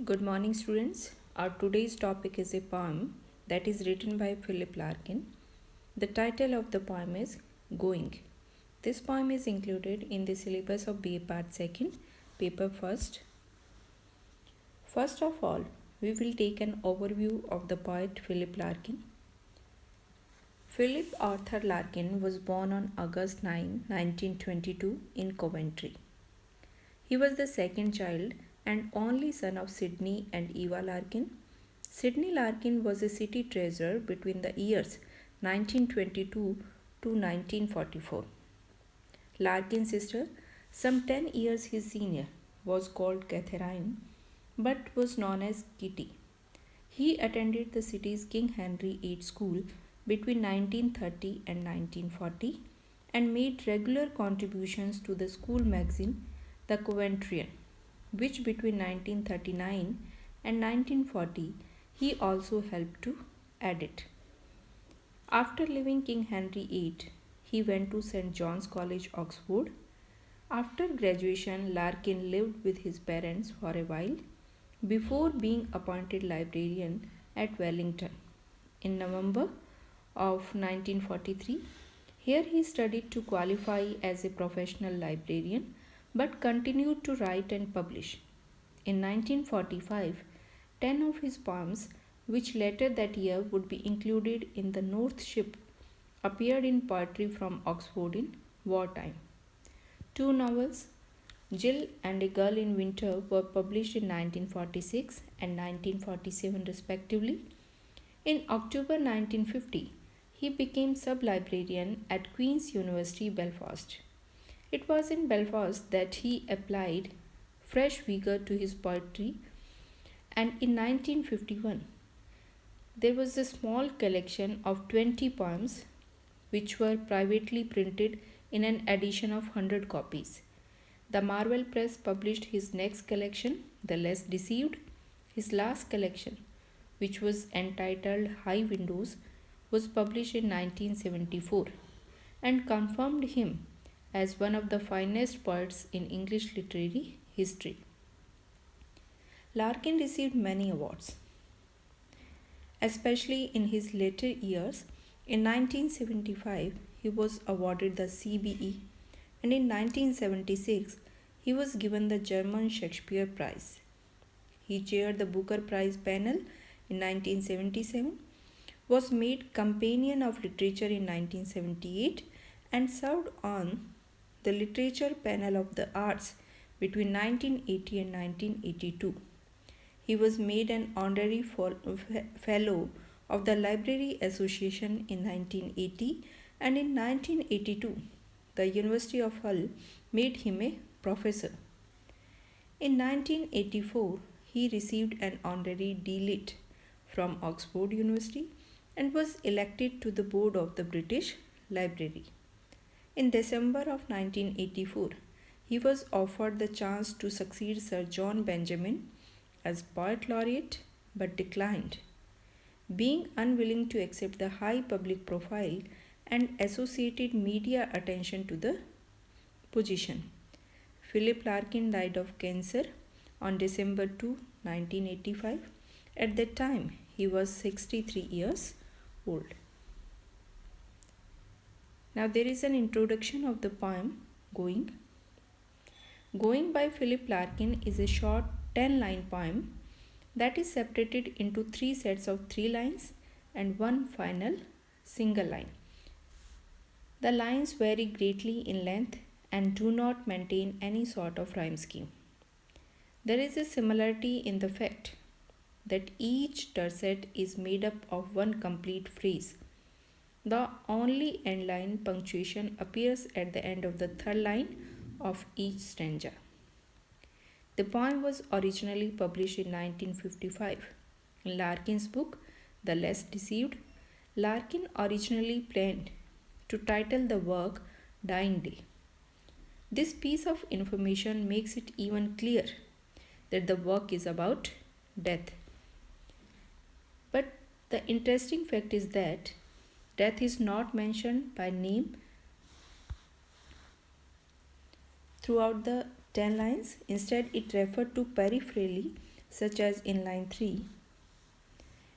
Good morning, students. Our today's topic is a poem that is written by Philip Larkin. The title of the poem is Going. This poem is included in the syllabus of BA Part 2nd, Paper 1st. First of all, we will take an overview of the poet Philip Larkin. Philip Arthur Larkin was born on August 9, 1922 in Coventry. He was the second child and only son of Sidney and Eva Larkin. Sidney Larkin was a city treasurer between the years 1922 to 1944. Larkin's sister, some 10 years his senior, was called Catherine but was known as Kitty. He attended the city's King Henry VIII School between 1930 and 1940 and made regular contributions to the school magazine The Coventrian, which between 1939 and 1940 he also helped to edit. After leaving King Henry VIII, he went to St. John's College, Oxford. After graduation, Larkin lived with his parents for a while before being appointed librarian at Wellington. In November of 1943, here he studied to qualify as a professional librarian but continued to write and publish. In 1945, 10 of his poems, which later that year would be included in the North Ship, appeared in Poetry from Oxford in wartime. Two novels, Jill and A Girl in Winter, were published in 1946 and 1947 respectively. In October 1950, he became sub-librarian at Queen's University, Belfast. It was in Belfast that he applied fresh vigour to his poetry, and in 1951 there was a small collection of 20 poems which were privately printed in an edition of 100 copies. The Marvel Press published his next collection, The Less Deceived. His last collection, which was entitled High Windows, was published in 1974 and confirmed him as one of the finest poets in English literary history. Larkin received many awards, especially in his later years. In 1975, he was awarded the CBE, and in 1976, he was given the German Shakespeare Prize. He chaired the Booker Prize panel in 1977, was made Companion of Literature in 1978, and served on the Literature Panel of the Arts between 1980 and 1982. He was made an honorary fellow of the Library Association in 1980, and in 1982 the University of Hull made him a professor. In 1984 he received an honorary D.Litt from Oxford University and was elected to the board of the British Library. In December of 1984, he was offered the chance to succeed Sir John Benjamin as Poet Laureate but declined, being unwilling to accept the high public profile and associated media attention to the position. Philip Larkin died of cancer on December 2, 1985. At that time, he was 63 years old. Now there is an introduction of the poem Going. Going by Philip Larkin is a short 10-line poem that is separated into 3 sets of 3 lines and one final single line. The lines vary greatly in length and do not maintain any sort of rhyme scheme. There is a similarity in the fact that each tercet is made up of one complete phrase. The only end line punctuation appears at the end of the third line of each stanza. The poem was originally published in 1955. In Larkin's book, The Less Deceived, Larkin originally planned to title the work Dying Day. This piece of information makes it even clear that the work is about death. But the interesting fact is that death is not mentioned by name throughout the 10 lines. Instead, it referred to peripherally such as in line 3.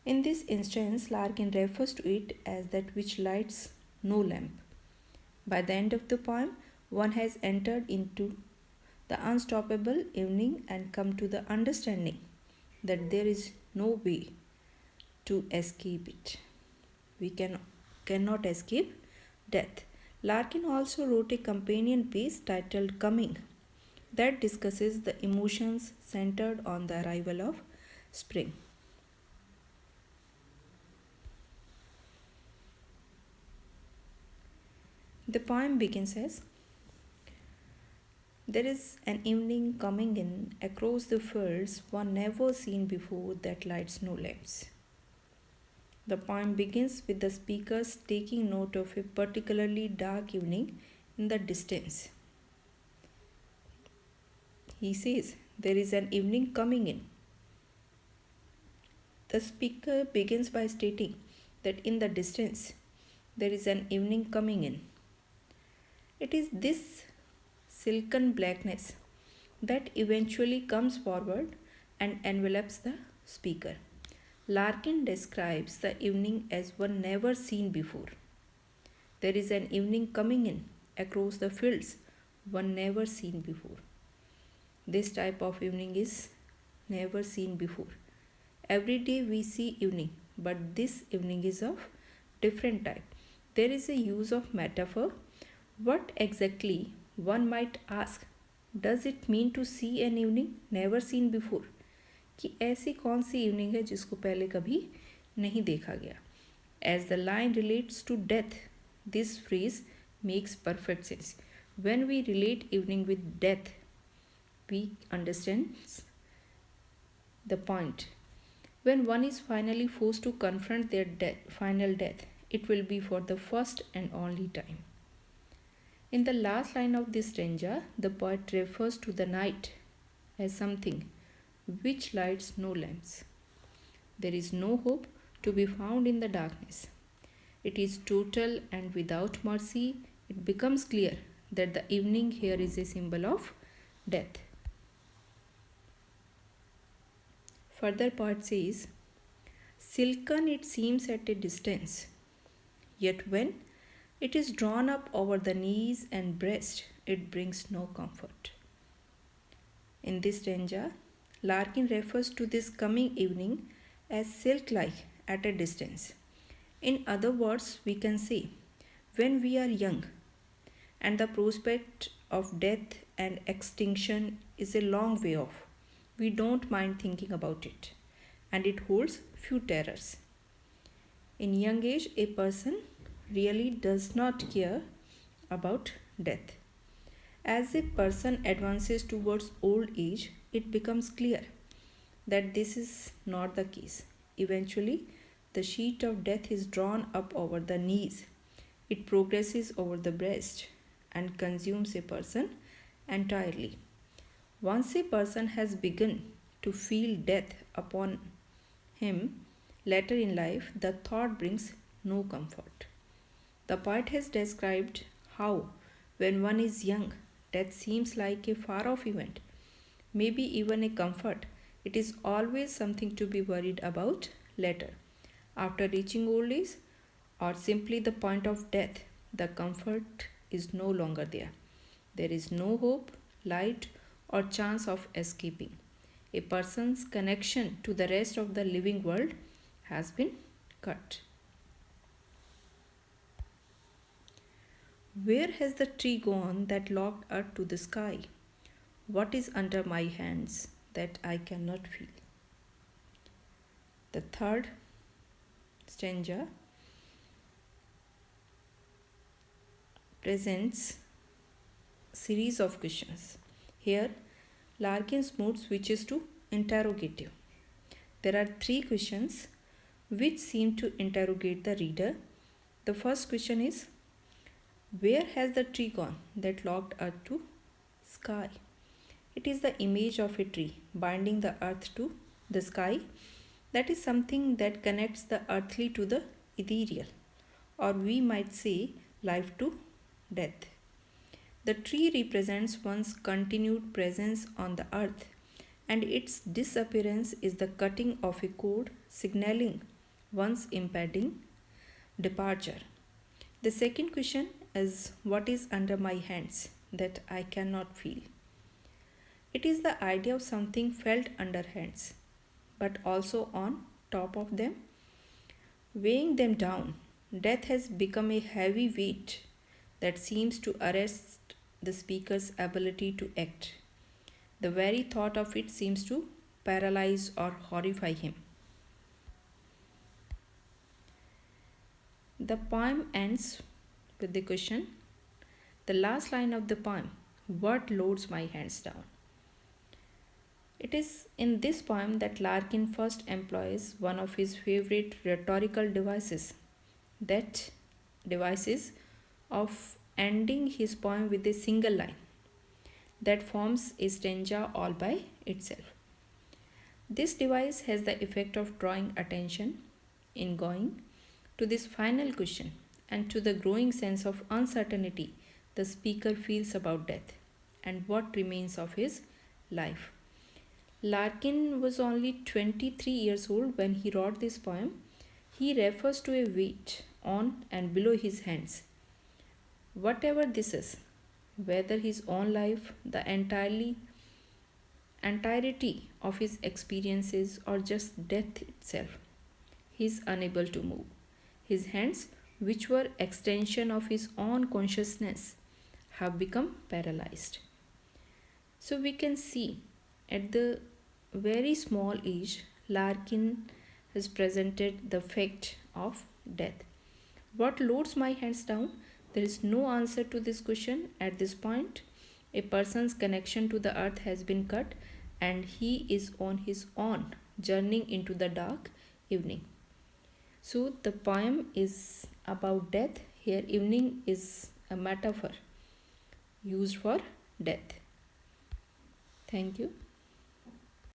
In this instance, Larkin refers to it as that which lights no lamp. By the end of the poem, one has entered into the unstoppable evening and come to the understanding that there is no way to escape it. We cannot escape death. Larkin also wrote a companion piece titled Coming that discusses the emotions centered on the arrival of spring. The poem begins as there is an evening coming in across the fields one never seen before that lights no lamps. The poem begins with the speakers taking note of a particularly dark evening in the distance. He says, there is an evening coming in. The speaker begins by stating that in the distance there is an evening coming in. It is this silken blackness that eventually comes forward and envelops the speaker. Larkin describes the evening as one never seen before. There is an evening coming in across the fields one never seen before. This type of evening is never seen before. Every day we see evening, but this evening is of different type. There is a use of metaphor. What exactly, one might ask, does it mean to see an evening never seen before? कि ऐसी कौन सी evening है जिसको पहले कभी नहीं देखा गया. As the line relates to death, this phrase makes perfect sense. When we relate evening with death, we understand the point. When one is finally forced to confront their final death, it will be for the first and only time. In the last line of this stanza, the poet refers to the night as something which lights no lamps. There is no hope to be found in the darkness. It is total and without mercy. It becomes clear that the evening here is a symbol of death. Further, poet says, silken it seems at a distance, yet when it is drawn up over the knees and breast, it brings no comfort. In this stanza, Larkin refers to this coming evening as silk-like at a distance. In other words, we can say, when we are young and the prospect of death and extinction is a long way off, we don't mind thinking about it, and it holds few terrors. In young age, a person really does not care about death. As a person advances towards old age, it becomes clear that this is not the case. Eventually, the sheet of death is drawn up over the knees. It progresses over the breast and consumes a person entirely. Once a person has begun to feel death upon him later in life, the thought brings no comfort. The poet has described how, when one is young, death seems like a far off event, maybe even a comfort. It is always something to be worried about later. After reaching old age, or simply the point of death, the comfort is no longer there. There is no hope, light, or chance of escaping. A person's connection to the rest of the living world has been cut. Where has the tree gone that locked earth to the sky? What is under my hands that I cannot feel? The third stanza presents series of questions. Here, Larkin's mood switches to interrogative. There are three questions which seem to interrogate the reader. The first question is, where has the tree gone that locked earth to sky? It is the image of a tree binding the earth to the sky. That is something that connects the earthly to the ethereal, or we might say life to death. The tree represents one's continued presence on the earth and its disappearance is the cutting of a cord signaling one's impending departure. The second question is, what is under my hands that I cannot feel? It is the idea of something felt under hands, but also on top of them, weighing them down. Death has become a heavy weight that seems to arrest the speaker's ability to act. The very thought of it seems to paralyze or horrify him. The poem ends with the question, the last line of the poem, what loads my hands down? It is in this poem that Larkin first employs one of his favorite rhetorical devices, that devices of ending his poem with a single line that forms a stanza all by itself. This device has the effect of drawing attention in going to this final question and to the growing sense of uncertainty the speaker feels about death and what remains of his life. Larkin was only 23 years old when he wrote this poem. He refers to a weight on and below his hands. Whatever this is, whether his own life, the entirety of his experiences, or just death itself, he is unable to move. His hands, which were extension of his own consciousness, have become paralyzed. So we can see at the very small age, Larkin has presented the fact of death. What loads my hands down? There is no answer to this question at this point. A person's connection to the earth has been cut and he is on his own, journeying into the dark evening. So the poem is about death. Here, evening is a metaphor used for death. Thank you.